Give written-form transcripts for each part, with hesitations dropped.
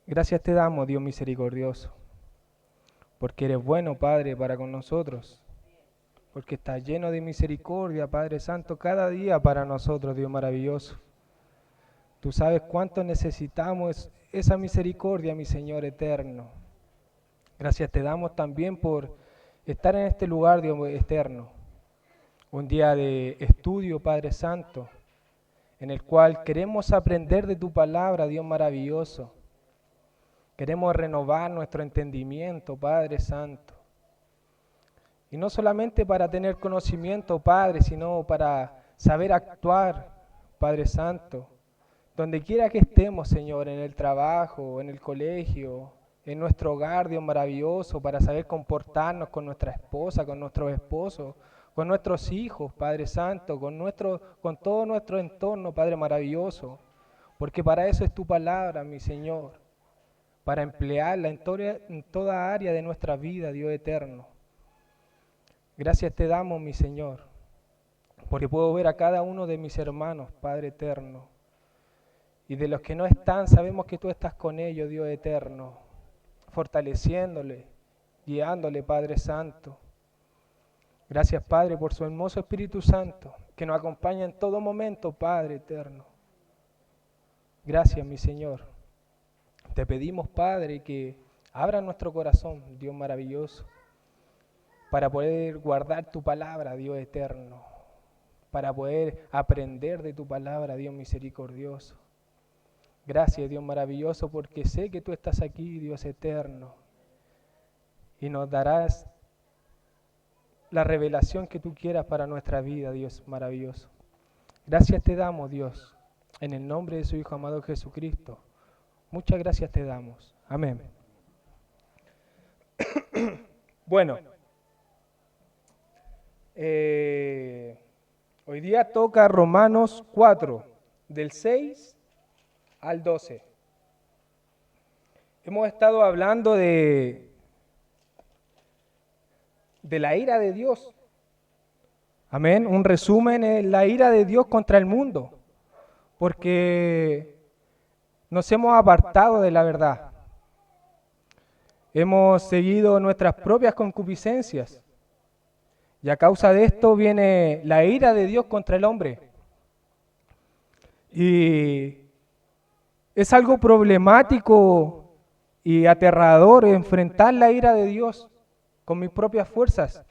Gracias te damos, Dios misericordioso, porque eres bueno, Padre, para con nosotros, porque estás lleno de misericordia, Padre Santo, cada día para nosotros, Dios maravilloso. Tú sabes cuánto necesitamos esa misericordia, mi Señor eterno. Gracias te damos también por estar en este lugar, Dios eterno, un día de estudio, Padre Santo, en el cual queremos aprender de tu palabra, Dios maravilloso. Queremos renovar nuestro entendimiento, Padre Santo. Y no solamente para tener conocimiento, Padre, sino para saber actuar, Padre Santo. Donde quiera que estemos, Señor, en el trabajo, en el colegio, en nuestro hogar, Dios maravilloso, para saber comportarnos con nuestra esposa, con nuestros esposos, con nuestros hijos, Padre Santo, con todo nuestro entorno, Padre maravilloso. Porque para eso es tu palabra, mi Señor, para emplearla en toda área de nuestra vida, Dios eterno. Gracias te damos, mi Señor, porque puedo ver a cada uno de mis hermanos, Padre eterno. Y de los que no están, sabemos que tú estás con ellos, Dios eterno, fortaleciéndole, guiándole, Padre Santo. Gracias, Padre, por su hermoso Espíritu Santo, que nos acompaña en todo momento, Padre eterno. Gracias, mi Señor. Te pedimos, Padre, que abra nuestro corazón, Dios maravilloso, para poder guardar tu palabra, Dios eterno, para poder aprender de tu palabra, Dios misericordioso. Gracias, Dios maravilloso, porque sé que tú estás aquí, Dios eterno, y nos darás la revelación que tú quieras para nuestra vida, Dios maravilloso. Gracias te damos, Dios, en el nombre de su Hijo amado Jesucristo. Muchas gracias te damos. Amén. Bueno, hoy día toca Romanos 4, del 6 al 12. Hemos estado hablando de la ira de Dios. Amén. Un resumen es la ira de Dios contra el mundo, porque nos hemos apartado de la verdad. Hemos seguido nuestras propias concupiscencias. Y a causa de esto viene la ira de Dios contra el hombre. Y es algo problemático y aterrador enfrentar la ira de Dios con mis propias fuerzas.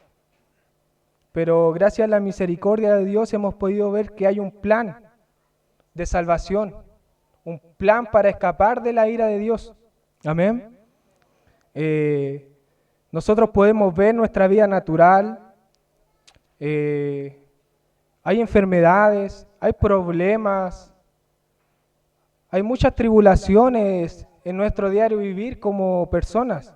Pero gracias a la misericordia de Dios hemos podido ver que hay un plan de salvación, un plan para escapar de la ira de Dios. Amén. Nosotros podemos ver nuestra vida natural. Hay enfermedades, hay problemas, hay muchas tribulaciones en nuestro diario vivir como personas.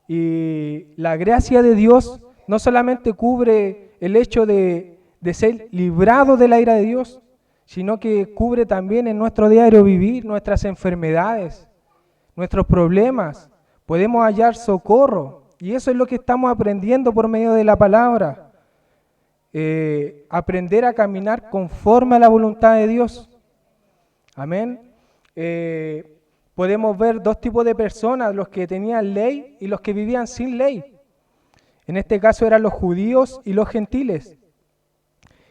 Y la gracia de Dios no solamente cubre el hecho de ser librado de la ira de Dios, sino que cubre también en nuestro diario vivir nuestras enfermedades, nuestros problemas. Podemos hallar socorro, y eso es lo que estamos aprendiendo por medio de la palabra. Aprender a caminar conforme a la voluntad de Dios. Amén. Podemos ver dos tipos de personas, los que tenían ley y los que vivían sin ley. En este caso eran los judíos y los gentiles.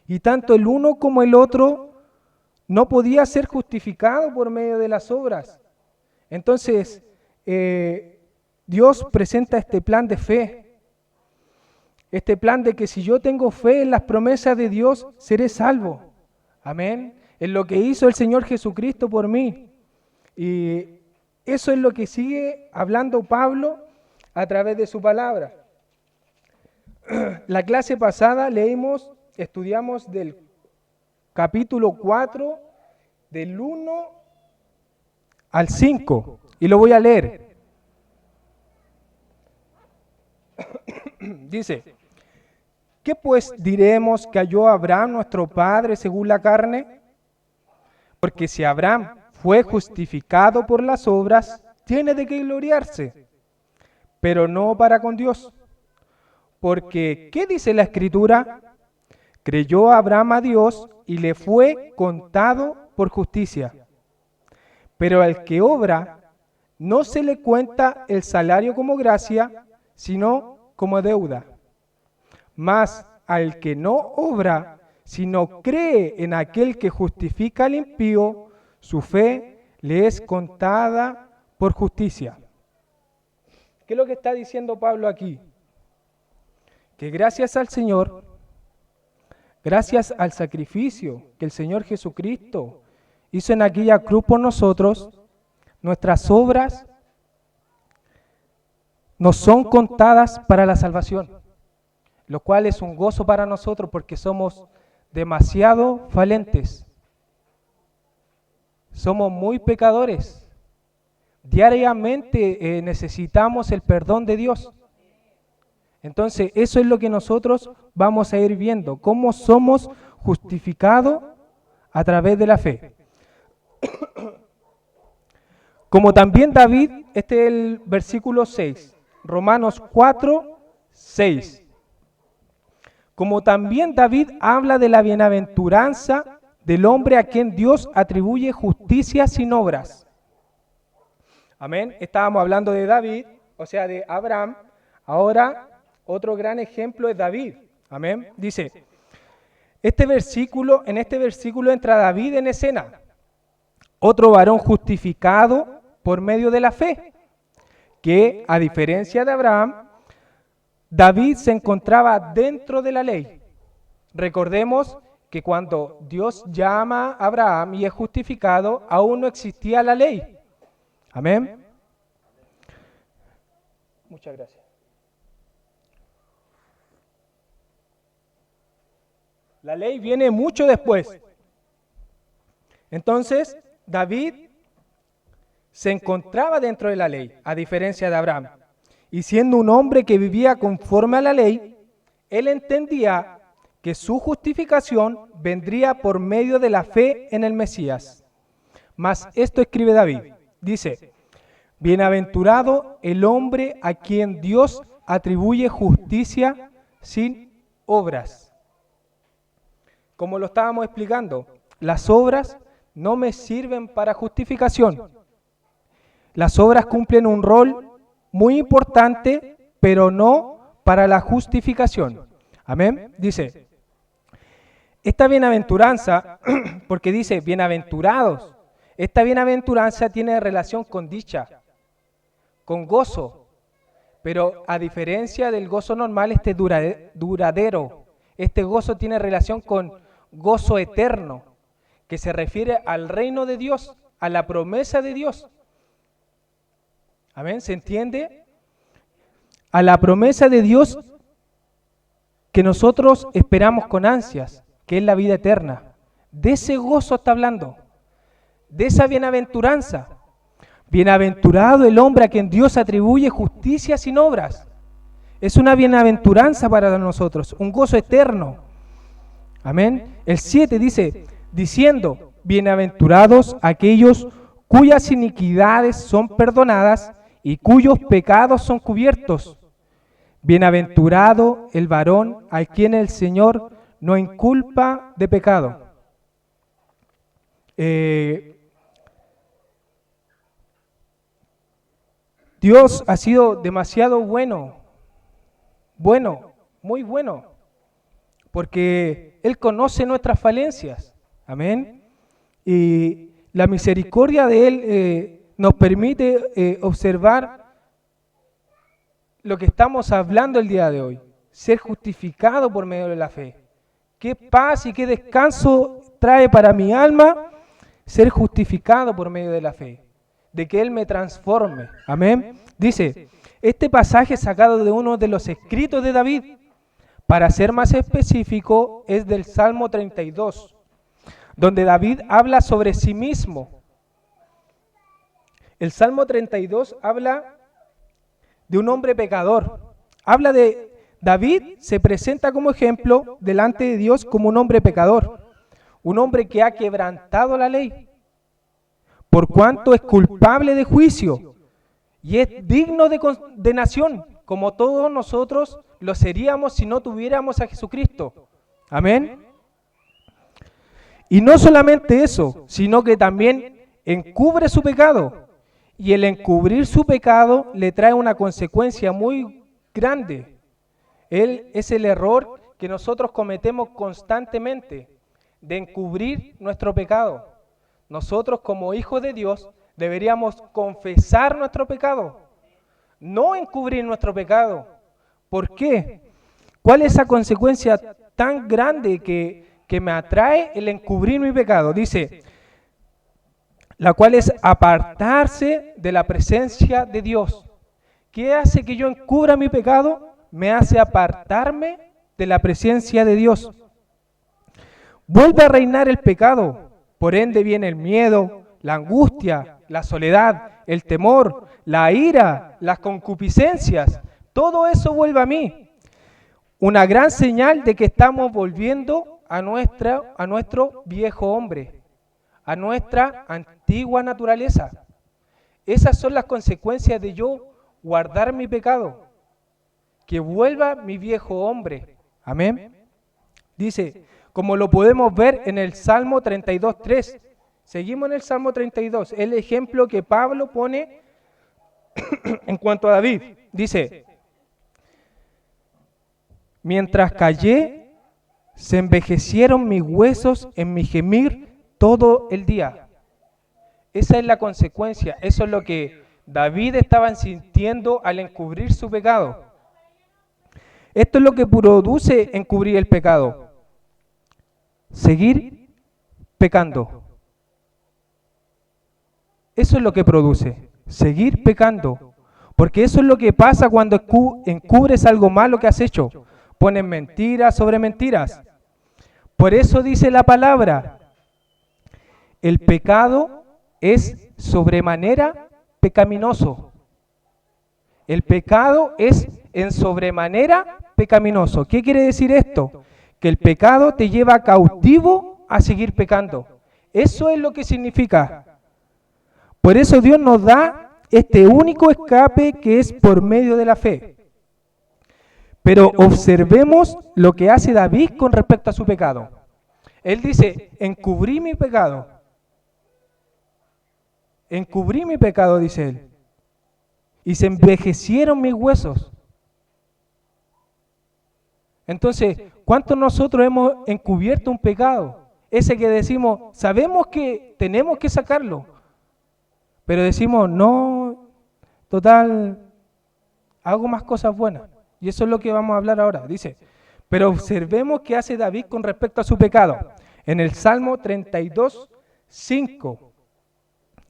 Y tanto el uno como el otro no podía ser justificado por medio de las obras. Entonces, Dios presenta este plan de fe. Este plan de que si yo tengo fe en las promesas de Dios, seré salvo. Amén. En lo que hizo el Señor Jesucristo por mí. Y eso es lo que sigue hablando Pablo a través de su palabra. La clase pasada estudiamos del capítulo 4, del 1 al 5. Y lo voy a leer. Dice: ¿qué pues diremos que halló Abraham nuestro padre según la carne? Porque si Abraham fue justificado por las obras, tiene de qué gloriarse, pero no para con Dios. Porque, ¿qué dice la Escritura? Creyó Abraham a Dios y le fue contado por justicia. Pero al que obra, no se le cuenta el salario como gracia, sino como deuda. Mas al que no obra, sino cree en aquel que justifica al impío, su fe le es contada por justicia. ¿Qué es lo que está diciendo Pablo aquí? Que gracias al Señor, gracias al sacrificio que el Señor Jesucristo hizo en aquella cruz por nosotros, nuestras obras nos son contadas para la salvación, lo cual es un gozo para nosotros porque somos demasiado falentes, somos muy pecadores, diariamente necesitamos el perdón de Dios. Entonces eso es lo que nosotros vamos a ir viendo, cómo somos justificados a través de la fe. Como también David, este es el versículo 6, Romanos 4, 6. Como también David habla de la bienaventuranza del hombre a quien Dios atribuye justicia sin obras. Amén. Estábamos hablando de David, o sea, de Abraham. Ahora, otro gran ejemplo es David. Amén. Dice, en este versículo entra David en escena, otro varón justificado por medio de la fe, que a diferencia de Abraham, David se encontraba dentro de la ley. Recordemos que cuando Dios llama a Abraham y es justificado, aún no existía la ley. Amén. Muchas gracias. La ley viene mucho después. Entonces, David se encontraba dentro de la ley, a diferencia de Abraham. Y siendo un hombre que vivía conforme a la ley, él entendía que su justificación vendría por medio de la fe en el Mesías. Mas esto escribe David. Dice, bienaventurado el hombre a quien Dios atribuye justicia sin obras. Como lo estábamos explicando, las obras no me sirven para justificación. Las obras cumplen un rol muy importante, pero no para la justificación. Amén. Dice, esta bienaventuranza, porque dice bienaventurados, esta bienaventuranza tiene relación con dicha, con gozo, pero a diferencia del gozo normal, este duradero, este gozo tiene relación con gozo eterno, que se refiere al reino de Dios, a la promesa de Dios. Amén, ¿se entiende? A la promesa de Dios que nosotros esperamos con ansias, que es la vida eterna. De ese gozo está hablando, de esa bienaventuranza. Bienaventurado el hombre a quien Dios atribuye justicia sin obras. Es una bienaventuranza para nosotros, un gozo eterno. Amén. El 7 dice, diciendo, bienaventurados aquellos cuyas iniquidades son perdonadas y cuyos pecados son cubiertos. Bienaventurado el varón a quien el Señor no inculpa de pecado. Dios ha sido demasiado bueno, muy bueno, porque Él conoce nuestras falencias. Amén. Y la misericordia de Él nos permite observar lo que estamos hablando el día de hoy, ser justificado por medio de la fe. Qué paz y qué descanso trae para mi alma ser justificado por medio de la fe, de que Él me transforme. Amén. Dice, este pasaje sacado de uno de los escritos de David, para ser más específico, es del Salmo 32, donde David habla sobre sí mismo. El Salmo 32 habla de un hombre pecador. Habla de David, se presenta como ejemplo delante de Dios como un hombre pecador, un hombre que ha quebrantado la ley, por cuanto es culpable de juicio y es digno de condenación, como todos nosotros lo seríamos si no tuviéramos a Jesucristo. Amén. Y no solamente eso, sino que también encubre su pecado Y el encubrir su pecado le trae una consecuencia muy grande. Es el error que nosotros cometemos constantemente, de encubrir nuestro pecado. Nosotros como hijos de Dios deberíamos confesar nuestro pecado, no encubrir nuestro pecado. ¿Por qué? ¿Cuál es esa consecuencia tan grande que me atrae el encubrir mi pecado? Dice, la cual es apartarse de la presencia de Dios. ¿Qué hace que yo encubra mi pecado? Me hace apartarme de la presencia de Dios. Vuelve a reinar el pecado, por ende viene el miedo, la angustia, la soledad, el temor, la ira, las concupiscencias. Todo eso vuelve a mí. Una gran señal de que estamos volviendo a nuestro viejo hombre, a nuestra antigua naturaleza. Esas son las consecuencias de yo guardar mi pecado, que vuelva mi viejo hombre. Amén. Dice, como lo podemos ver en el Salmo 32:3. Seguimos en el Salmo 32, el ejemplo que Pablo pone en cuanto a David. Dice, mientras callé, se envejecieron mis huesos en mi gemir todo el día. Esa es la consecuencia, eso es lo que David estaba sintiendo al encubrir su pecado. Esto es lo que produce encubrir el pecado. Seguir pecando. Eso es lo que produce, seguir pecando. Porque eso es lo que pasa cuando encubres algo malo que has hecho. Pones mentiras sobre mentiras. Por eso dice la palabra, el pecado es sobremanera pecaminoso. El pecado es en sobremanera pecaminoso. ¿Qué quiere decir esto? Que el pecado te lleva cautivo a seguir pecando. Eso es lo que significa. Por eso Dios nos da este único escape que es por medio de la fe. Pero observemos lo que hace David con respecto a su pecado. Él dice, encubrí mi pecado. Encubrí mi pecado, dice él. Y se envejecieron mis huesos. Entonces, ¿cuántos nosotros hemos encubierto un pecado? Ese que decimos, sabemos que tenemos que sacarlo, pero decimos, no, total, hago más cosas buenas. Y eso es lo que vamos a hablar ahora. Dice, pero observemos qué hace David con respecto a su pecado. En el Salmo 32:5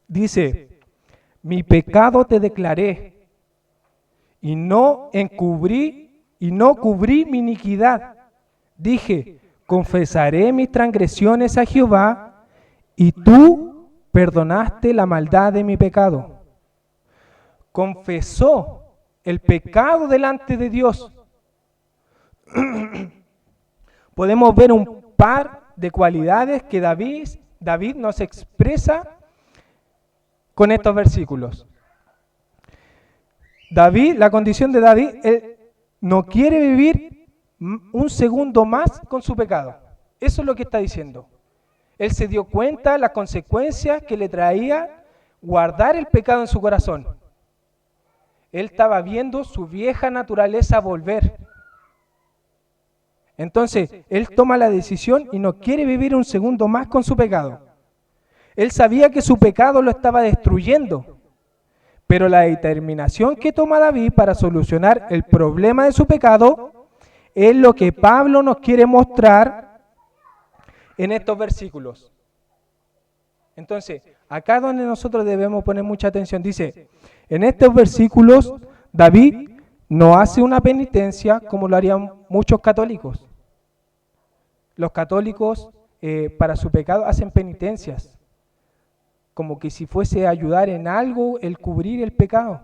dice, mi pecado te declaré y no cubrí mi iniquidad. Dije, confesaré mis transgresiones a Jehová y tú perdonaste la maldad de mi pecado. Confesó el pecado delante de Dios. Podemos ver un par de cualidades que David nos expresa con estos versículos. La condición de David, él no quiere vivir un segundo más con su pecado. Eso es lo que está diciendo. Él se dio cuenta de las consecuencias que le traía guardar el pecado en su corazón. Él estaba viendo su vieja naturaleza volver. Entonces, él toma la decisión y no quiere vivir un segundo más con su pecado. Él sabía que su pecado lo estaba destruyendo, pero la determinación que toma David para solucionar el problema de su pecado es lo que Pablo nos quiere mostrar en estos versículos. Entonces, acá donde nosotros debemos poner mucha atención, dice, en estos versículos David no hace una penitencia como lo harían muchos católicos. Los católicos para su pecado hacen penitencias, como que si fuese a ayudar en algo el cubrir el pecado.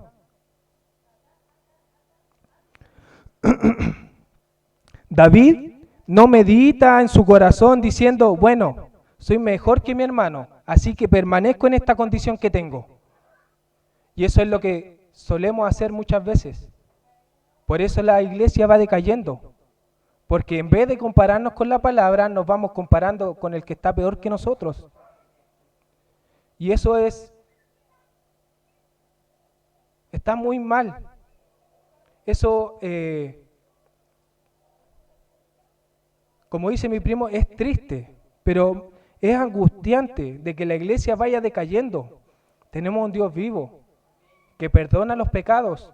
David no medita en su corazón diciendo, bueno, soy mejor que mi hermano, así que permanezco en esta condición que tengo. Y eso es lo que solemos hacer muchas veces. Por eso la iglesia va decayendo, porque en vez de compararnos con la palabra, nos vamos comparando con el que está peor que nosotros. Y eso es está muy mal. Eso, como dice mi primo, es triste, pero es angustiante de que la iglesia vaya decayendo. Tenemos un Dios vivo que perdona los pecados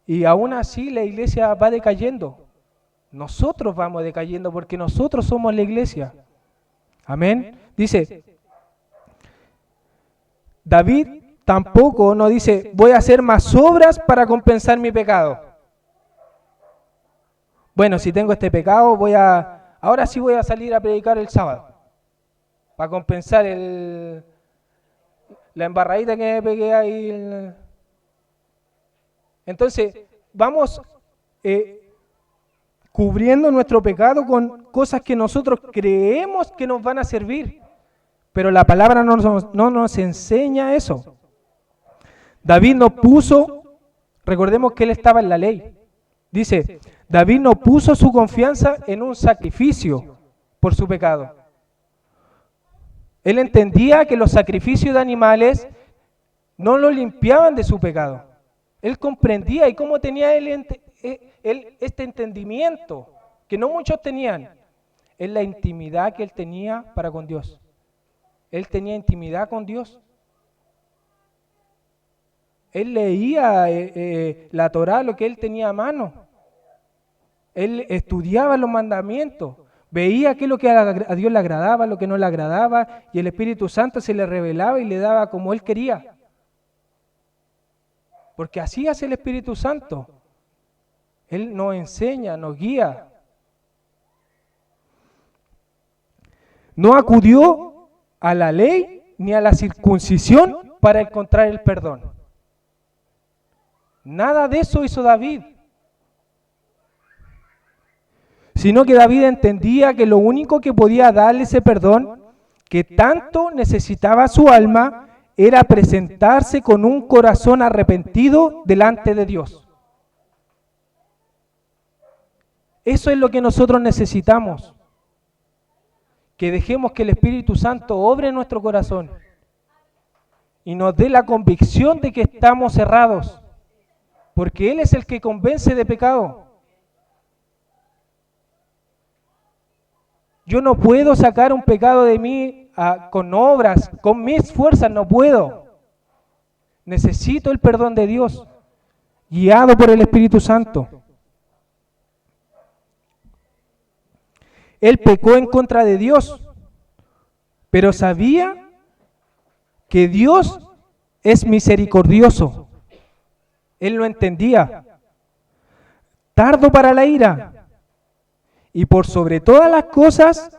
y aún así la iglesia va decayendo. Nosotros vamos decayendo porque nosotros somos la iglesia. Amén. Dice, David tampoco no dice, voy a hacer más obras para compensar mi pecado. Bueno, si tengo este pecado, ahora sí voy a salir a predicar el sábado, para compensar la embarradita que me pegué ahí. Entonces, vamos cubriendo nuestro pecado con cosas que nosotros creemos que nos van a servir, pero la palabra no nos enseña eso. David no puso, recordemos que él estaba en la ley, dice, David no puso su confianza en un sacrificio por su pecado. Él entendía que los sacrificios de animales no lo limpiaban de su pecado. Él comprendía, y cómo tenía él este entendimiento que no muchos tenían, es la intimidad que él tenía para con Dios. Él tenía intimidad con Dios. Él leía la Torá, lo que él tenía a mano. Él estudiaba los mandamientos, veía qué es lo que a Dios le agradaba, lo que no le agradaba, y el Espíritu Santo se le revelaba y le daba como él quería. Porque así hace el Espíritu Santo. Él nos enseña, nos guía. No acudió a la ley ni a la circuncisión para encontrar el perdón. Nada de eso hizo David. Sino que David entendía que lo único que podía darle ese perdón, que tanto necesitaba su alma, era presentarse con un corazón arrepentido delante de Dios. Eso es lo que nosotros necesitamos. Que dejemos que el Espíritu Santo obre en nuestro corazón y nos dé la convicción de que estamos errados, porque Él es el que convence de pecado. Yo no puedo sacar un pecado de mí con obras, con mis fuerzas, no puedo. Necesito el perdón de Dios, guiado por el Espíritu Santo. Él pecó en contra de Dios, pero sabía que Dios es misericordioso. Él lo entendía. Tardo para la ira. Y por sobre todas las cosas,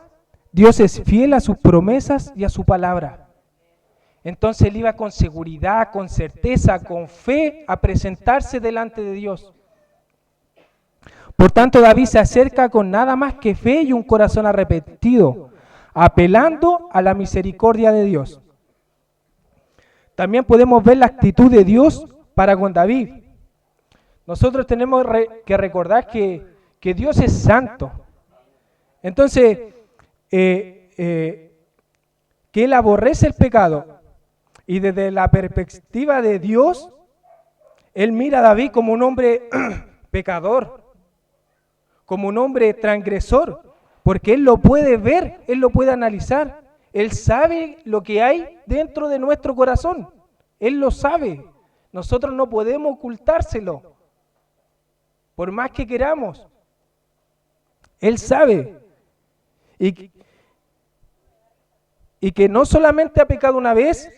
Dios es fiel a sus promesas y a su palabra. Entonces él iba con seguridad, con certeza, con fe a presentarse delante de Dios. Por tanto, David se acerca con nada más que fe y un corazón arrepentido, apelando a la misericordia de Dios. También podemos ver la actitud de Dios para con David. Nosotros tenemos que recordar que Dios es santo. Entonces, que Él aborrece el pecado. Y desde la perspectiva de Dios, Él mira a David como un hombre pecador, como un hombre transgresor, porque Él lo puede ver, Él lo puede analizar. Él sabe lo que hay dentro de nuestro corazón. Él lo sabe. Nosotros no podemos ocultárselo, por más que queramos. Él sabe. Y que no solamente ha pecado una vez,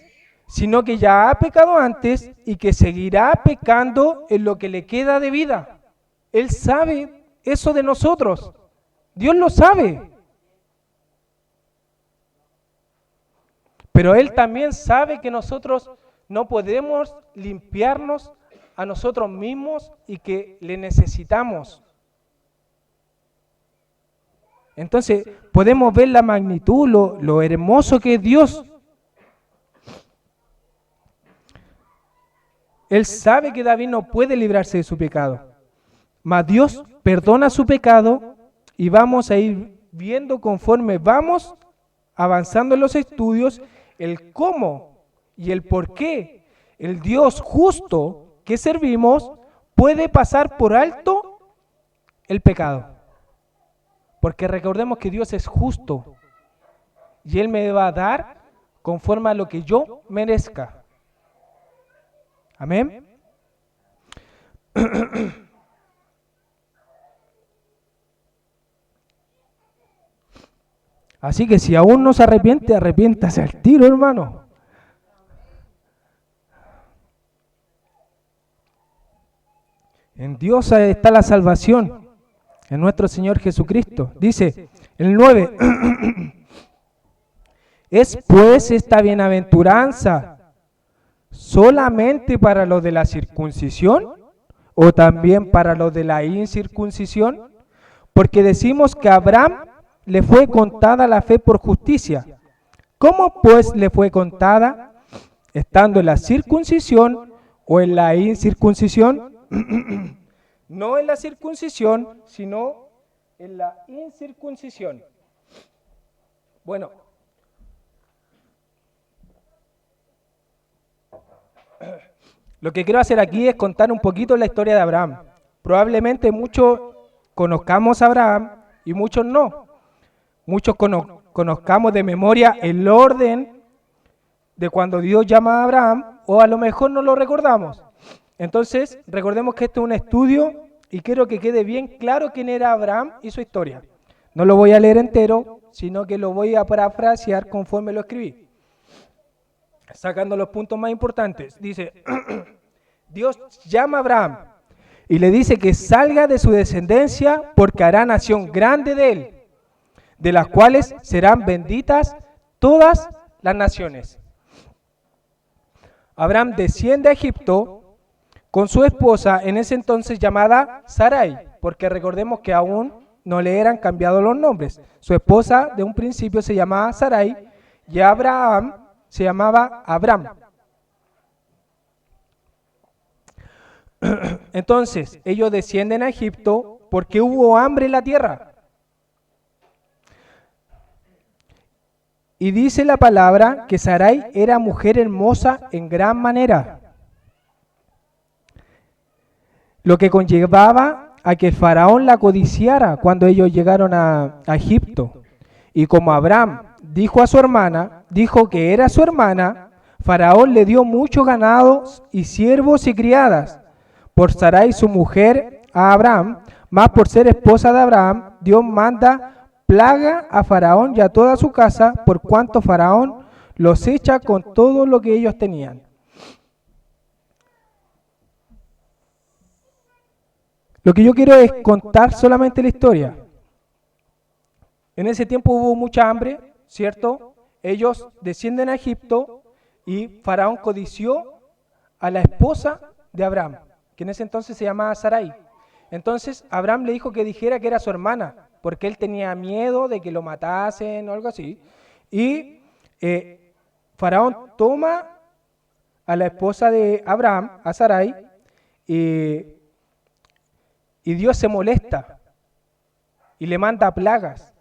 sino que ya ha pecado antes y que seguirá pecando en lo que le queda de vida. Él sabe eso de nosotros. Dios lo sabe. Pero Él también sabe que nosotros no podemos limpiarnos a nosotros mismos y que le necesitamos. Entonces podemos ver la magnitud, lo hermoso que es Dios. Él sabe que David no puede librarse de su pecado, mas Dios perdona su pecado y vamos a ir viendo conforme vamos avanzando en los estudios el cómo y el por qué el Dios justo que servimos puede pasar por alto el pecado. Porque recordemos que Dios es justo y Él me va a dar conforme a lo que yo merezca. Amén. Así que si aún no se arrepiente, arrepiéntase al tiro, hermano. En Dios está la salvación, en nuestro Señor Jesucristo. Dice el 9, ¿es pues esta bienaventuranza solamente para los de la circuncisión o también para los de la incircuncisión? Porque decimos que a Abraham le fue contada la fe por justicia. ¿Cómo pues le fue contada? ¿Estando en la circuncisión o en la incircuncisión? No en la circuncisión, sino en la incircuncisión. Bueno, lo que quiero hacer aquí es contar un poquito la historia de Abraham. Probablemente muchos conozcamos a Abraham y muchos no. Muchos conozcamos de memoria el orden de cuando Dios llama a Abraham, o a lo mejor no lo recordamos. Entonces, recordemos que este es un estudio y quiero que quede bien claro quién era Abraham y su historia. No lo voy a leer entero, sino que lo voy a parafrasear conforme lo escribí, sacando los puntos más importantes. Dice, Dios llama a Abraham y le dice que salga de su descendencia porque hará nación grande de él, de las cuales serán benditas todas las naciones. Abraham desciende a Egipto con su esposa, en ese entonces llamada Sarai, porque recordemos que aún no le eran cambiados los nombres. Su esposa de un principio se llamaba Sarai y Abraham se llamaba Abram. Entonces, ellos descienden a Egipto porque hubo hambre en la tierra. Y dice la palabra que Sarai era mujer hermosa en gran manera, lo que conllevaba a que el faraón la codiciara cuando ellos llegaron a Egipto. Y como Abraham dijo que era su hermana, faraón le dio muchos ganados y siervos y criadas por Sarai su mujer a Abraham, más por ser esposa de Abraham, Dios manda plaga a faraón y a toda su casa, por cuanto faraón los echa con todo lo que ellos tenían. Lo que yo quiero es contar solamente la historia. En ese tiempo hubo mucha hambre, ¿cierto? Ellos descienden a Egipto y faraón codició a la esposa de Abraham, que en ese entonces se llamaba Sarai. Entonces Abraham le dijo que dijera que era su hermana, porque él tenía miedo de que lo matasen o algo así. Y faraón toma a la esposa de Abraham, a Sarai, y Dios se molesta y le manda plagas.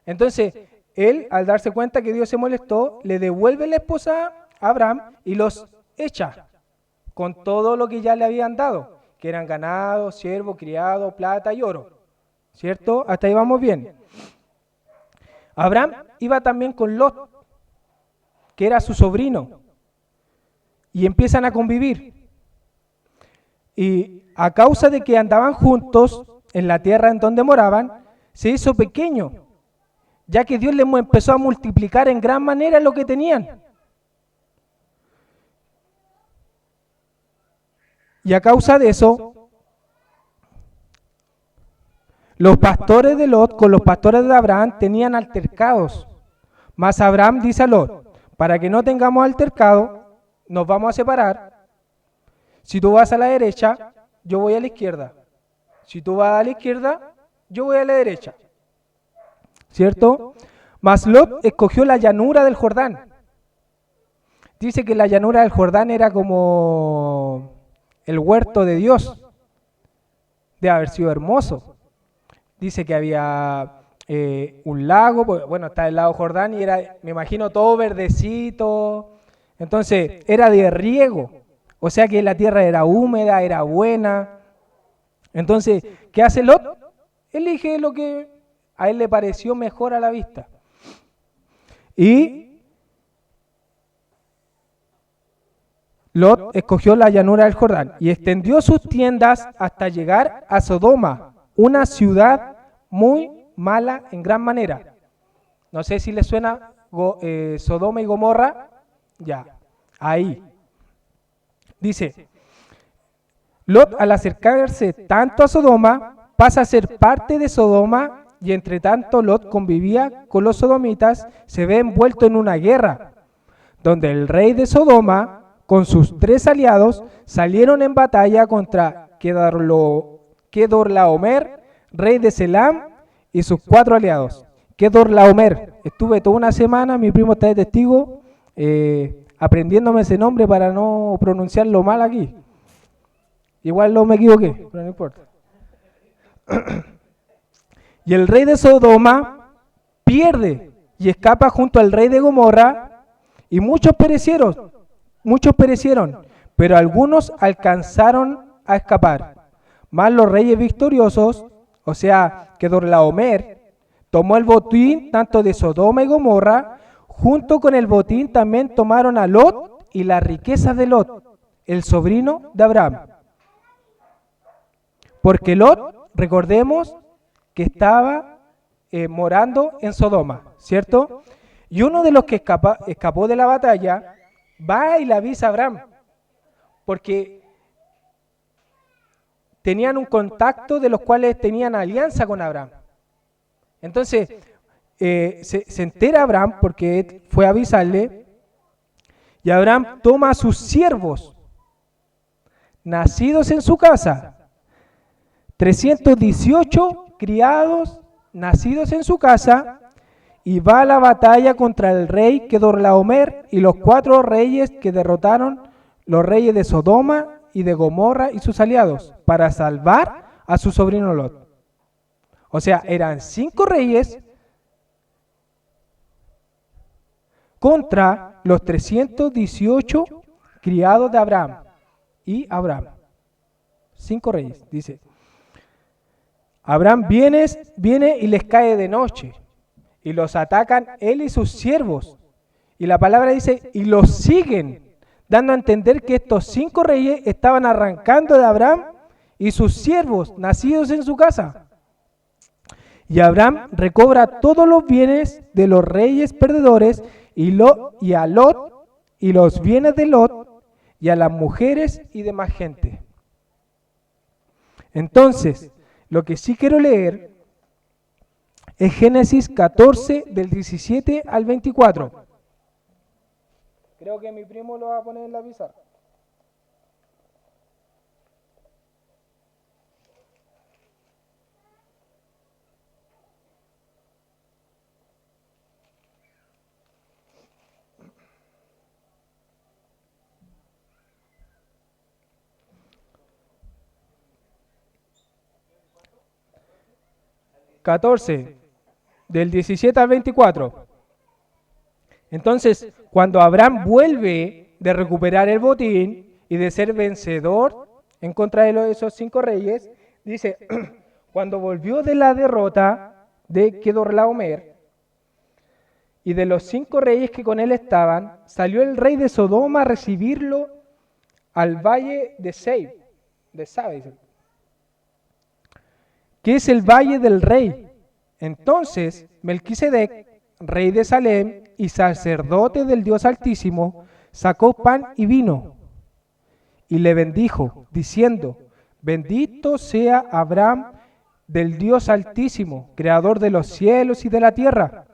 Entonces, él, al darse cuenta que Dios se molestó, le devuelve la esposa a Abraham y los echa con todo lo que ya le habían dado, que eran ganados, siervos, criados, plata y oro. ¿Cierto? Hasta ahí vamos bien. Abraham iba también con Lot, que era su sobrino, y empiezan a convivir. Y a causa de que andaban juntos en la tierra en donde moraban, se hizo pequeño, ya que Dios les empezó a multiplicar en gran manera lo que tenían. Y a causa de eso, los pastores de Lot con los pastores de Abraham tenían altercados. Mas Abraham dice a Lot, para que no tengamos altercado, nos vamos a separar. Si tú vas a la derecha, yo voy a la izquierda. Si tú vas a la izquierda, yo voy a la derecha. ¿Cierto? Mas Lot escogió la llanura del Jordán. Dice que la llanura del Jordán era como el huerto de Dios. Debe haber sido hermoso. Dice que había un lago, bueno, está el lago Jordán y era, me imagino, todo verdecito. Entonces, era de riego. O sea que la tierra era húmeda, era buena. Entonces, ¿qué hace Lot? Elige lo que a él le pareció mejor a la vista. Y Lot escogió la llanura del Jordán y extendió sus tiendas hasta llegar a Sodoma, una ciudad muy mala en gran manera. No sé si les suena Sodoma y Gomorra. Ya, ahí. Dice, Lot al acercarse tanto a Sodoma, pasa a ser parte de Sodoma, y entre tanto Lot convivía con los sodomitas, se ve envuelto en una guerra, donde el rey de Sodoma, con sus 3 aliados, salieron en batalla contra Kedorlaomer, rey de Selam, y sus 4 aliados. Kedorlaomer, estuve toda una semana, mi primo está de testigo, aprendiéndome ese nombre para no pronunciarlo mal aquí. Igual no me equivoqué, pero no importa. Y el rey de Sodoma pierde y escapa junto al rey de Gomorra, y muchos perecieron, pero algunos alcanzaron a escapar. Mas los reyes victoriosos, o sea, Kedorlaomer, tomó el botín tanto de Sodoma y Gomorra. Junto con el botín también tomaron a Lot y las riquezas de Lot, el sobrino de Abraham. Porque Lot, recordemos, que estaba morando en Sodoma, ¿cierto? Y uno de los que escapó de la batalla va y le avisa a Abraham, porque tenían un contacto de los cuales tenían alianza con Abraham. Entonces, se entera Abraham porque él fue a avisarle, y Abraham toma a sus siervos, nacidos en su casa, 318 criados nacidos en su casa, y va a la batalla contra el rey Kedorlaomer y los 4 reyes que derrotaron los reyes de Sodoma y de Gomorra y sus aliados, para salvar a su sobrino Lot. O sea, eran 5 reyes contra los 318 criados de Abraham y Abraham. 5 reyes, dice. Abraham viene y les cae de noche, y los atacan él y sus siervos. Y la palabra dice, y los siguen, dando a entender que estos 5 reyes estaban arrancando de Abraham y sus siervos, nacidos en su casa. Y Abraham recobra todos los bienes de los reyes perdedores, y a Lot, y los bienes de Lot, y a las mujeres y demás gente. Entonces, lo que sí quiero leer es Génesis 14, del 17 al 24. Creo que mi primo lo va a poner en la pizarra. (14) del 17 al 24. Entonces, cuando Abraham vuelve de recuperar el botín y de ser vencedor en contra de esos 5 reyes, dice, cuando volvió de la derrota de Kedorlaomer y de los 5 reyes que con él estaban, salió el rey de Sodoma a recibirlo al valle de Sabe, que es el valle del rey. Entonces Melquisedec, rey de Salem y sacerdote del Dios Altísimo, sacó pan y vino y le bendijo, diciendo, bendito sea Abraham del Dios Altísimo, creador de los cielos y de la tierra,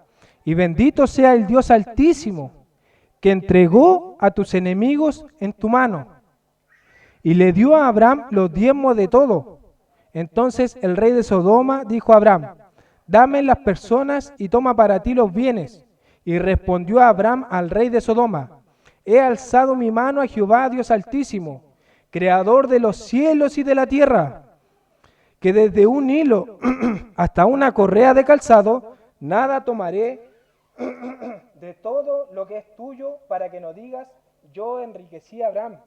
y bendito sea el Dios Altísimo, que entregó a tus enemigos en tu mano. Y le dio a Abraham los diezmos de todo. Entonces el rey de Sodoma dijo a Abraham, dame las personas y toma para ti los bienes. Y respondió Abraham al rey de Sodoma, he alzado mi mano a Jehová Dios Altísimo, creador de los cielos y de la tierra, que desde un hilo hasta una correa de calzado, nada tomaré de todo lo que es tuyo, para que no digas, yo enriquecí a Abraham,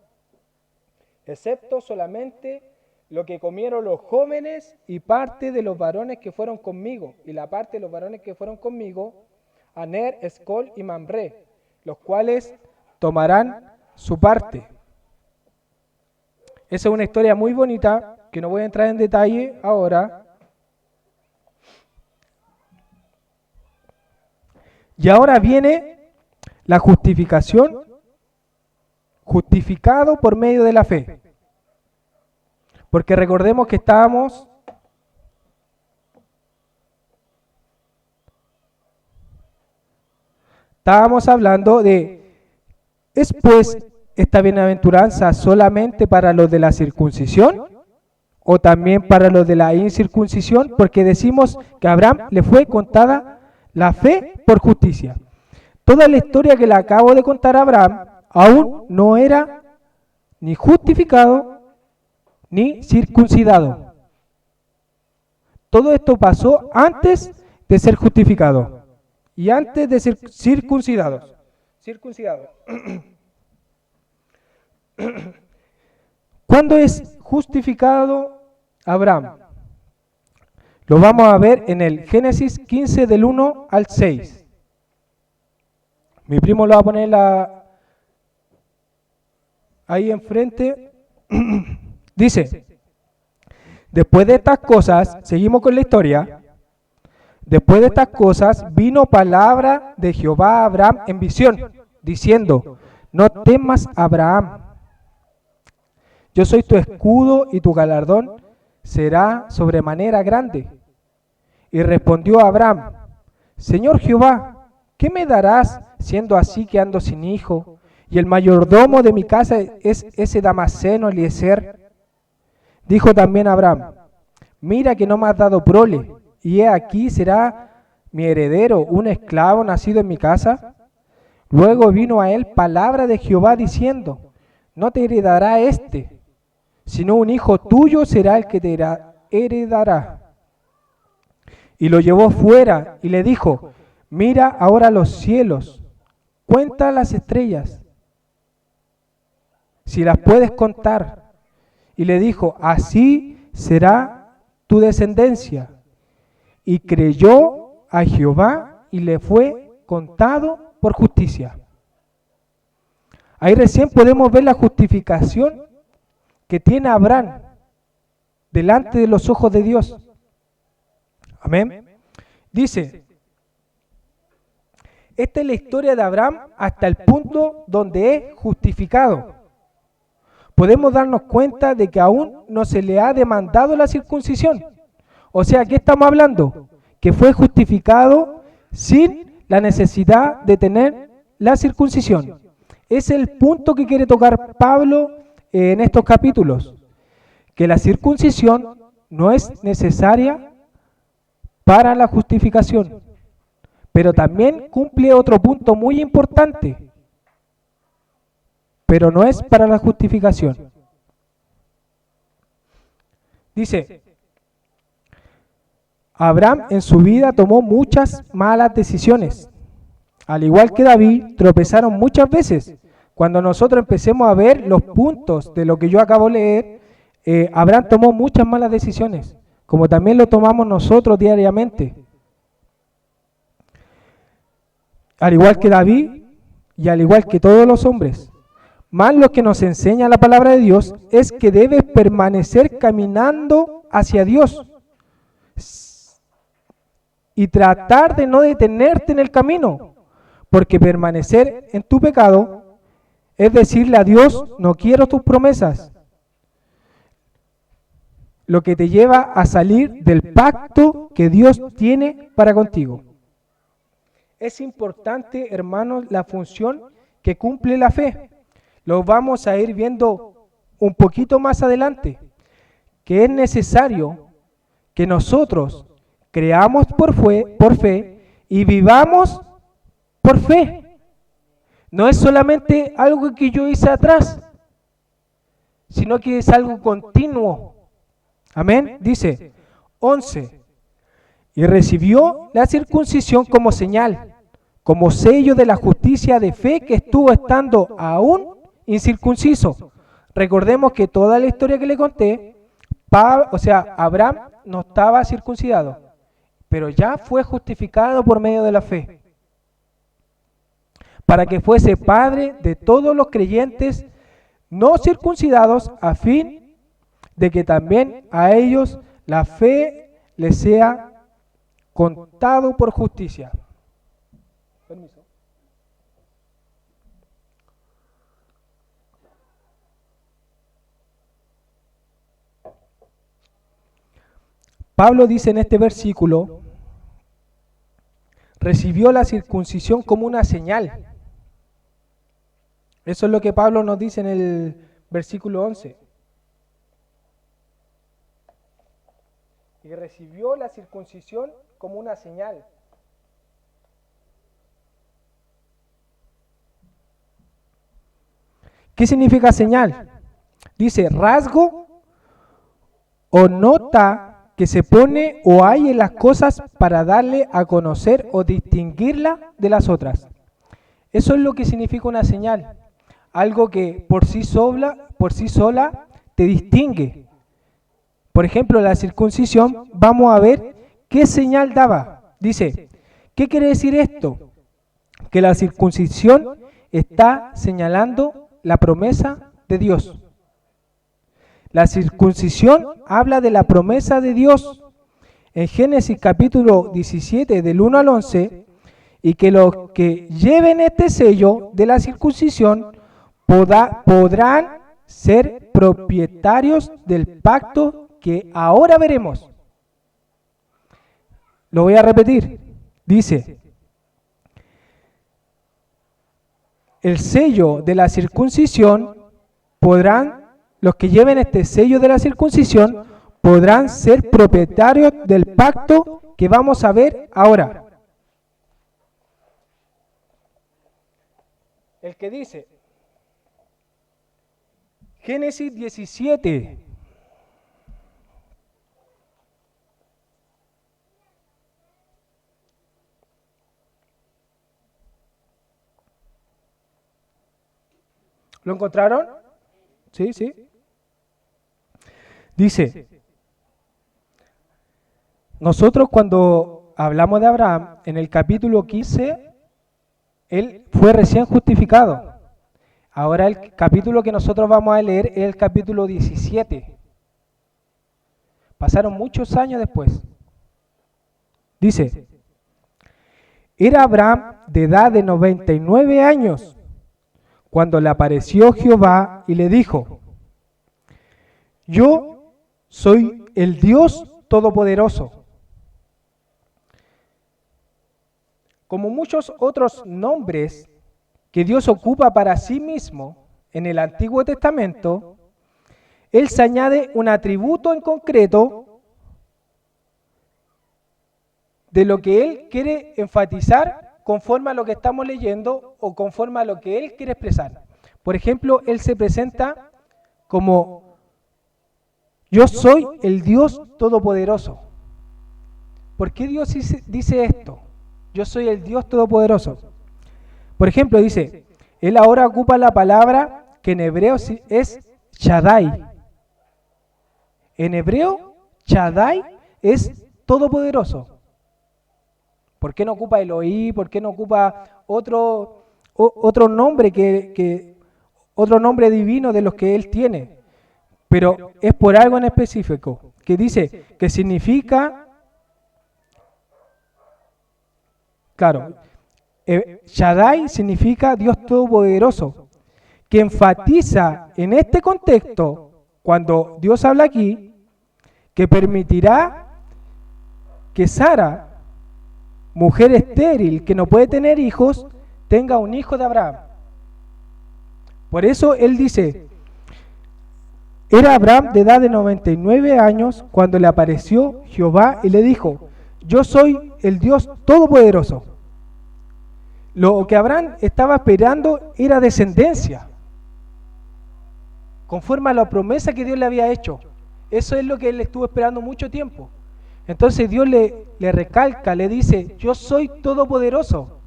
excepto solamente lo que comieron los jóvenes y parte de los varones que fueron conmigo, y la parte de los varones que fueron conmigo, Aner, Escol y Mamré, los cuales tomarán su parte. Esa es una historia muy bonita, que no voy a entrar en detalle ahora. Y ahora viene la justificación, justificado por medio de la fe. Porque recordemos que estábamos hablando de, ¿es pues esta bienaventuranza solamente para los de la circuncisión o también para los de la incircuncisión? Porque decimos que a Abraham le fue contada la fe por justicia. Toda la historia que le acabo de contar a Abraham aún no era ni justificado ni circuncidado. Todo esto pasó antes de ser justificado y antes de ser circuncidado. ¿Cuándo es justificado Abraham? Lo vamos a ver en el Génesis 15 del 1 al 6. Mi primo lo va a poner ahí enfrente. Dice, después de estas cosas, seguimos con la historia, después de estas cosas vino palabra de Jehová a Abraham en visión, diciendo, no temas, Abraham, yo soy tu escudo y tu galardón será sobremanera grande. Y respondió Abraham, Señor Jehová, ¿qué me darás siendo así que ando sin hijo? Y el mayordomo de mi casa es ese Damaseno Eliezer. Dijo también Abraham, mira que no me has dado prole, y he aquí será mi heredero, un esclavo nacido en mi casa. Luego vino a él palabra de Jehová diciendo, no te heredará sino un hijo tuyo será el que te heredará. Y lo llevó fuera y le dijo, mira ahora los cielos, cuenta las estrellas, si las puedes contar. Y le dijo, así será tu descendencia. Y creyó a Jehová y le fue contado por justicia. Ahí recién podemos ver la justificación que tiene Abraham delante de los ojos de Dios. Amén. Dice, esta es la historia de Abraham hasta el punto donde es justificado. Podemos darnos cuenta de que aún no se le ha demandado la circuncisión. O sea, ¿qué estamos hablando? Que fue justificado sin la necesidad de tener la circuncisión. Es el punto que quiere tocar Pablo en estos capítulos, que la circuncisión no es necesaria para la justificación, pero también cumple otro punto muy importante, pero no es para la justificación. Dice, Abraham en su vida tomó muchas malas decisiones. Al igual que David, tropezaron muchas veces. Cuando nosotros empecemos a ver los puntos de lo que yo acabo de leer, Abraham tomó muchas malas decisiones, como también lo tomamos nosotros diariamente. Al igual que David y al igual que todos los hombres. Más lo que nos enseña la palabra de Dios es que debes permanecer caminando hacia Dios y tratar de no detenerte en el camino, porque permanecer en tu pecado es decirle a Dios, no quiero tus promesas, lo que te lleva a salir del pacto que Dios tiene para contigo. Es importante, hermanos, la función que cumple la fe. Lo vamos a ir viendo un poquito más adelante, que es necesario que nosotros creamos por fe y vivamos por fe. No es solamente algo que yo hice atrás, sino que es algo continuo. Amén. Dice 11. Y recibió la circuncisión como señal, como sello de la justicia de fe que estuvo estando aún incircunciso. Recordemos que toda la historia que le conté, Abraham no estaba circuncidado, pero ya fue justificado por medio de la fe, para que fuese padre de todos los creyentes no circuncidados, a fin de que también a ellos la fe les sea contado por justicia. Permiso. Pablo dice en este versículo, recibió la circuncisión como una señal. Eso es lo que Pablo nos dice en el versículo 11. Y recibió la circuncisión como una señal. ¿Qué significa señal? Dice rasgo o nota que se pone o hay en las cosas para darle a conocer o distinguirla de las otras. Eso es lo que significa una señal. Algo que por sí sola te distingue. Por ejemplo, la circuncisión, vamos a ver qué señal daba. Dice, ¿qué quiere decir esto? Que la circuncisión está señalando la promesa de Dios. La circuncisión habla de la promesa de Dios. En Génesis capítulo 17, del 1 al 11, y que los que lleven este sello de la circuncisión podrán ser propietarios del pacto que ahora veremos. Lo voy a repetir. Dice, el sello de la circuncisión los que lleven este sello de la circuncisión podrán ser propietarios del pacto que vamos a ver ahora. El que dice, Génesis 17. ¿Lo encontraron? Sí, sí. Dice, nosotros cuando hablamos de Abraham, en el capítulo 15, él fue recién justificado. Ahora el capítulo que nosotros vamos a leer es el capítulo 17. Pasaron muchos años después. Dice, era Abraham de edad de 99 años cuando le apareció Jehová y le dijo, yo soy el Dios Todopoderoso. Como muchos otros nombres que Dios ocupa para sí mismo en el Antiguo Testamento, Él se añade un atributo en concreto de lo que Él quiere enfatizar conforme a lo que estamos leyendo o conforme a lo que Él quiere expresar. Por ejemplo, Él se presenta como yo soy el Dios Todopoderoso. ¿Por qué Dios dice esto? Yo soy el Dios Todopoderoso. Por ejemplo, dice, Él ahora ocupa la palabra que en hebreo es Shaddai. En hebreo, Shaddai es todopoderoso. ¿Por qué no ocupa Elohim? ¿Por qué no ocupa otro nombre otro nombre divino de los que Él tiene? Pero es por algo en específico, que dice que significa, claro, Shaddai significa Dios Todopoderoso, que enfatiza en este contexto, cuando Dios habla aquí, que permitirá que Sara, mujer estéril que no puede tener hijos, tenga un hijo de Abraham. Por eso Él dice, era Abraham de edad de 99 años cuando le apareció Jehová y le dijo, yo soy el Dios Todopoderoso. Lo que Abraham estaba esperando era descendencia, conforme a la promesa que Dios le había hecho. Eso es lo que él estuvo esperando mucho tiempo. Entonces Dios le recalca, le dice, yo soy todopoderoso.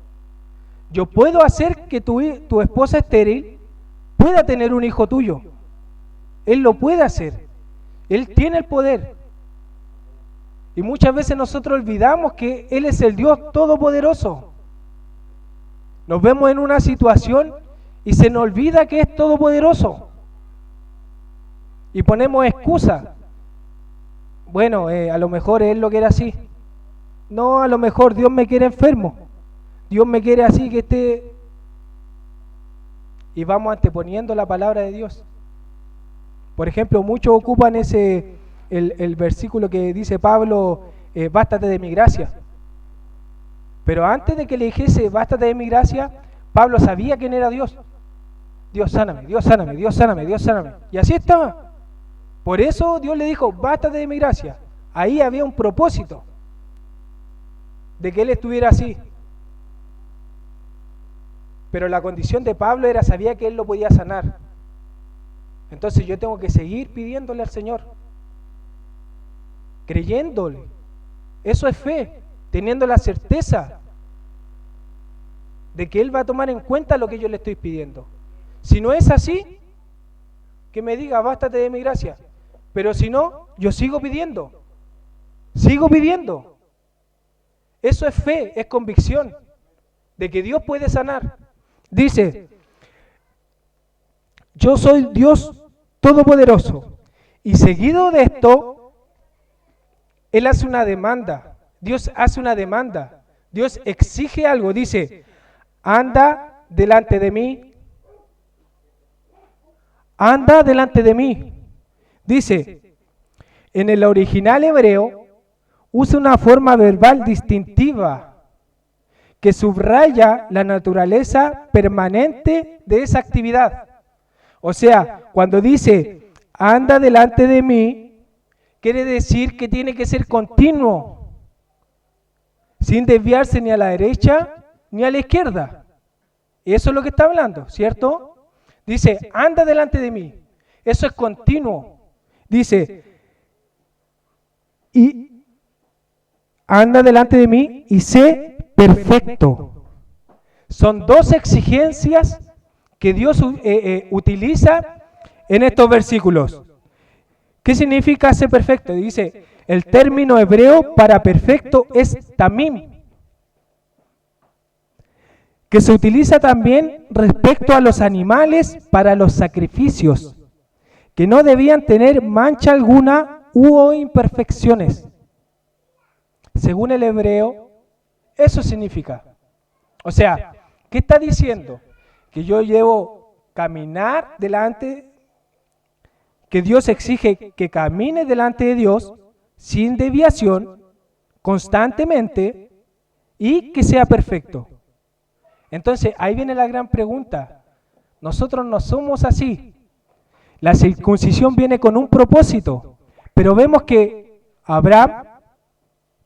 Yo puedo hacer que tu esposa estéril pueda tener un hijo tuyo. Él lo puede hacer. Él tiene el poder. Y muchas veces nosotros olvidamos que Él es el Dios Todopoderoso. Nos vemos en una situación y se nos olvida que es todopoderoso. Y ponemos excusas. Bueno, a lo mejor Él lo quiere así. No, a lo mejor Dios me quiere enfermo. Dios me quiere así, que esté... Y vamos anteponiendo la palabra de Dios. Por ejemplo, muchos ocupan el versículo que dice Pablo, bástate de mi gracia. Pero antes de que le dijese, bástate de mi gracia, Pablo sabía quién era Dios. Dios sáname, Dios sáname, Dios sáname, Dios sáname. Y así estaba. Por eso Dios le dijo, bástate de mi gracia. Ahí había un propósito de que él estuviera así. Pero la condición de Pablo era, sabía que él lo podía sanar. Entonces yo tengo que seguir pidiéndole al Señor, creyéndole. Eso es fe, teniendo la certeza de que Él va a tomar en cuenta lo que yo le estoy pidiendo. Si no es así, que me diga, bástate de mi gracia. Pero si no, yo sigo pidiendo. Sigo pidiendo. Eso es fe, es convicción de que Dios puede sanar. Dice, yo soy Dios Todopoderoso. Y seguido de esto, Él hace una demanda. Dios hace una demanda. Dios exige algo. Dice, anda delante de mí. Anda delante de mí. Dice, en el original hebreo, usa una forma verbal distintiva que subraya la naturaleza permanente de esa actividad. O sea, cuando dice, anda delante de mí, quiere decir que tiene que ser continuo, sin desviarse ni a la derecha ni a la izquierda. Eso es lo que está hablando, ¿cierto? Dice, anda delante de mí. Eso es continuo. Dice, y anda delante de mí y sé perfecto. Son dos exigencias que Dios utiliza en estos versículos. ¿Qué significa ser perfecto? Dice, el término hebreo para perfecto es tamim, que se utiliza también respecto a los animales para los sacrificios, que no debían tener mancha alguna u imperfecciones. Según el hebreo, eso significa. O sea, ¿qué está diciendo? Que yo llevo caminar delante, que Dios exige que camine delante de Dios sin desviación, constantemente, y que sea perfecto. Entonces, ahí viene la gran pregunta. Nosotros no somos así. La circuncisión viene con un propósito, pero vemos que Abraham,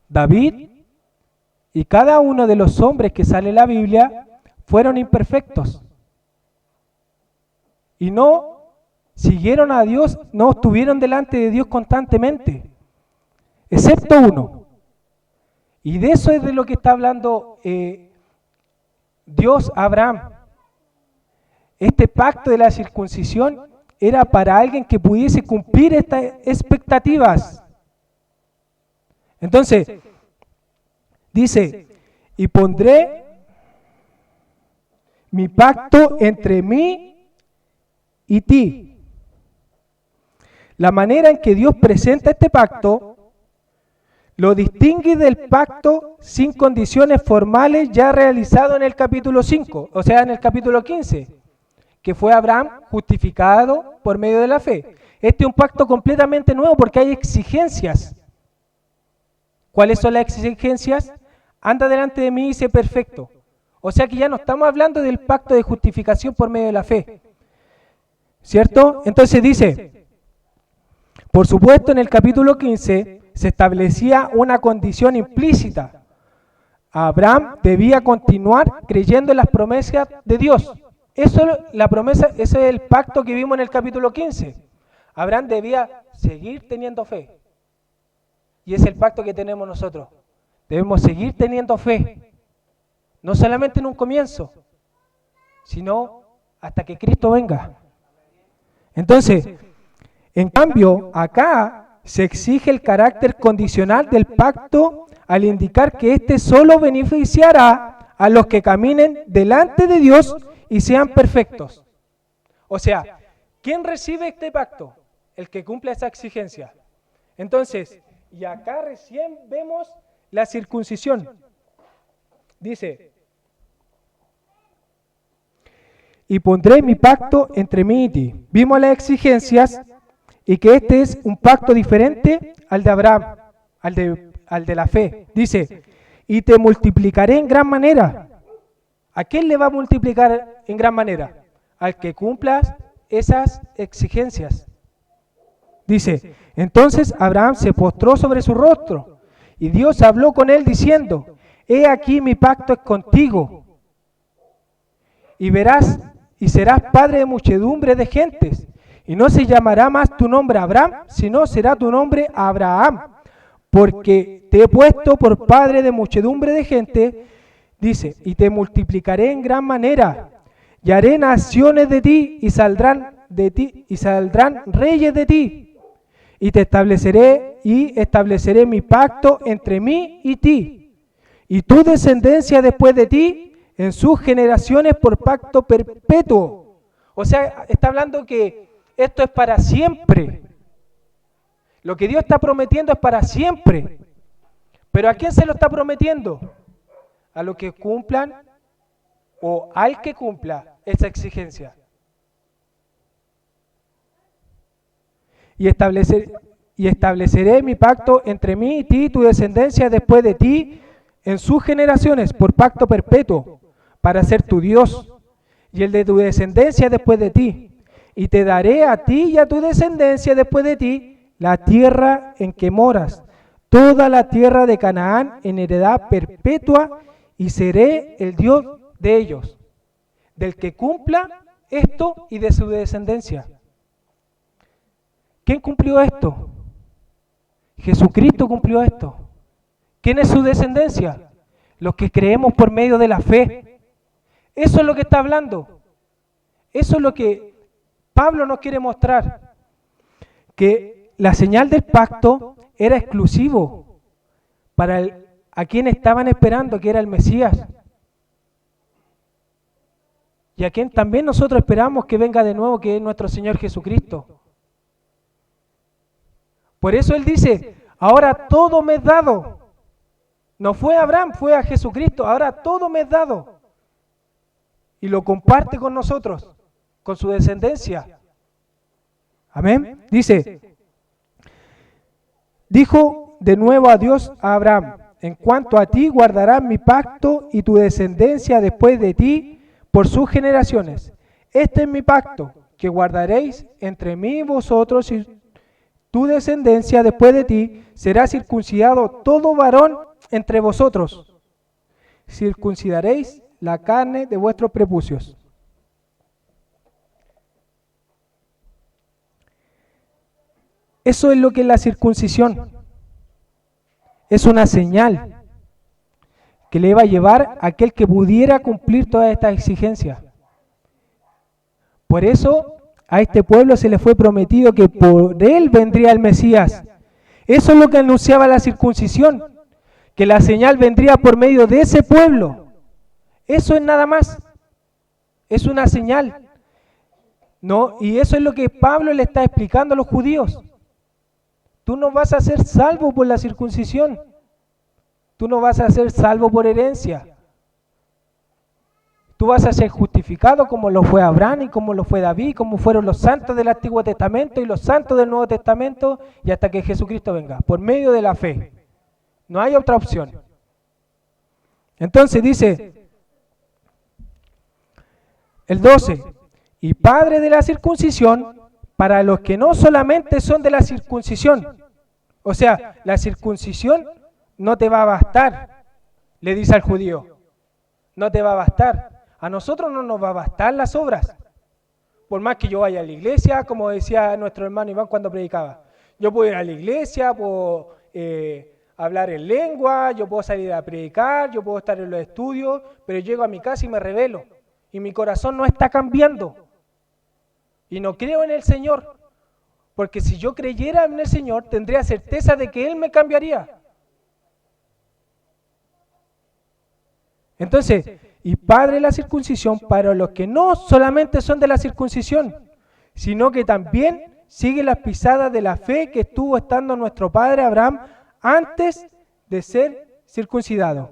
David y cada uno de los hombres que sale en la Biblia fueron imperfectos. Y no siguieron a Dios, no estuvieron delante de Dios constantemente, excepto uno. Y de eso es de lo que está hablando Dios a Abraham. Este pacto de la circuncisión era para alguien que pudiese cumplir estas expectativas. Entonces, dice, y pondré mi pacto entre mí y ti. La manera en que Dios presenta este pacto lo distingue del pacto sin condiciones formales ya realizado en el capítulo 5, o sea, en el capítulo 15, que fue Abraham justificado por medio de la fe. Este es un pacto completamente nuevo porque hay exigencias. ¿Cuáles son las exigencias? Anda delante de mí y sé perfecto. O sea que ya no estamos hablando del pacto de justificación por medio de la fe, ¿cierto? Entonces dice, por supuesto en el capítulo 15 se establecía una condición implícita. Abraham debía continuar creyendo en las promesas de Dios. Eso es la promesa, ese es el pacto que vimos en el capítulo 15. Abraham debía seguir teniendo fe. Y es el pacto que tenemos nosotros. Debemos seguir teniendo fe. No solamente en un comienzo, sino hasta que Cristo venga. Entonces, en cambio, acá se exige el carácter condicional del pacto al indicar que éste solo beneficiará a los que caminen delante de Dios y sean perfectos. O sea, ¿quién recibe este pacto? El que cumple esa exigencia. Entonces, y acá recién vemos la circuncisión. Dice, y pondré mi pacto entre mí y ti. Vimos las exigencias y que este es un pacto diferente al de Abraham, al de la fe. Dice, y te multiplicaré en gran manera. ¿A quién le va a multiplicar en gran manera? Al que cumplas esas exigencias. Dice, entonces Abraham se postró sobre su rostro y Dios habló con él diciendo, he aquí mi pacto es contigo y verás y serás padre de muchedumbre de gentes y no se llamará más tu nombre Abraham, sino será tu nombre Abraham, porque te he puesto por padre de muchedumbre de gente. Dice, y te multiplicaré en gran manera y haré naciones de ti y saldrán reyes de ti. Y te estableceré mi pacto entre mí y ti, y tu descendencia después de ti, en sus generaciones por pacto perpetuo. O sea, está hablando que esto es para siempre. Lo que Dios está prometiendo es para siempre. ¿Pero a quién se lo está prometiendo? A los que cumplan o al que cumpla esa exigencia. Y estableceré mi pacto entre mí y ti y tu descendencia después de ti en sus generaciones por pacto perpetuo para ser tu Dios y el de tu descendencia después de ti. Y te daré a ti y a tu descendencia después de ti la tierra en que moras, toda la tierra de Canaán en heredad perpetua, y seré el Dios de ellos, del que cumpla esto y de su descendencia. ¿Quién cumplió esto? Jesucristo cumplió esto. ¿Quién es su descendencia? Los que creemos por medio de la fe. Eso es lo que está hablando. Eso es lo que Pablo nos quiere mostrar. Que la señal del pacto era exclusivo para a quien estaban esperando, que era el Mesías. Y a quien también nosotros esperamos que venga de nuevo, que es nuestro Señor Jesucristo. Por eso Él dice, ahora todo me es dado. No fue a Abraham, fue a Jesucristo. Ahora todo me es dado. Y lo comparte con nosotros, con su descendencia. Amén. Dijo de nuevo a Dios a Abraham, en cuanto a ti guardarás mi pacto y tu descendencia después de ti por sus generaciones. Este es mi pacto, que guardaréis entre mí y vosotros, y tu descendencia después de ti será circuncidado todo varón entre vosotros. Circuncidaréis la carne de vuestros prepucios. Eso es lo que es la circuncisión. Es una señal que le iba a llevar a aquel que pudiera cumplir todas estas exigencias. Por eso a este pueblo se le fue prometido que por él vendría el Mesías. Eso es lo que anunciaba la circuncisión, que la señal vendría por medio de ese pueblo. Eso es nada más. Es una señal. ¿No? Y eso es lo que Pablo le está explicando a los judíos. Tú no vas a ser salvo por la circuncisión. Tú no vas a ser salvo por herencia. Tú vas a ser justificado como lo fue Abraham y como lo fue David, como fueron los santos del Antiguo Testamento y los santos del Nuevo Testamento, y hasta que Jesucristo venga, por medio de la fe. No hay otra opción. Entonces dice el 12, y padre de la circuncisión para los que no solamente son de la circuncisión. O sea, la circuncisión no te va a bastar, le dice al judío. No te va a bastar. A nosotros no nos va a bastar las obras. Por más que yo vaya a la iglesia, como decía nuestro hermano Iván cuando predicaba. Yo puedo ir a la iglesia, puedo hablar en lengua, yo puedo salir a predicar, yo puedo estar en los estudios, pero llego a mi casa y me rebelo. y mi corazón no está cambiando y no creo en el Señor, porque si yo creyera en el Señor tendría certeza de que Él me cambiaría. Entonces, y padre la circuncisión para los que no solamente son de la circuncisión, sino que también siguen las pisadas de la fe que estuvo estando nuestro padre Abraham antes de ser circuncidado.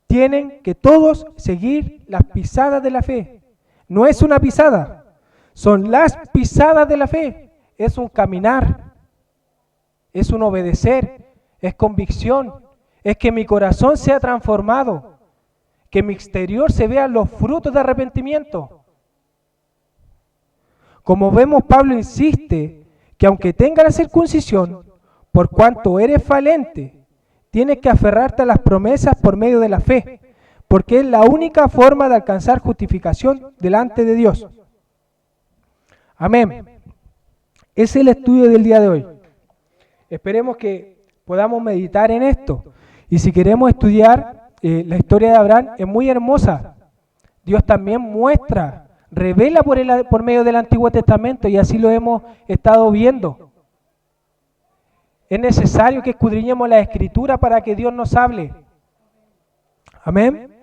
Tienen que todos seguir las pisadas de la fe. No es una pisada, son las pisadas de la fe. Es un caminar, es un obedecer, es convicción, es que mi corazón sea transformado, que en mi exterior se vean los frutos de arrepentimiento. Como vemos, Pablo insiste que aunque tenga la circuncisión, por cuanto eres falente, tienes que aferrarte a las promesas por medio de la fe, porque es la única forma de alcanzar justificación delante de Dios. Amén. Es el estudio del día de hoy. Esperemos que podamos meditar en esto. Y si queremos estudiar la historia de Abraham, es muy hermosa. Dios también muestra, revela por medio del Antiguo Testamento, y así lo hemos estado viendo. Es necesario que escudriñemos la Escritura para que Dios nos hable. Amén.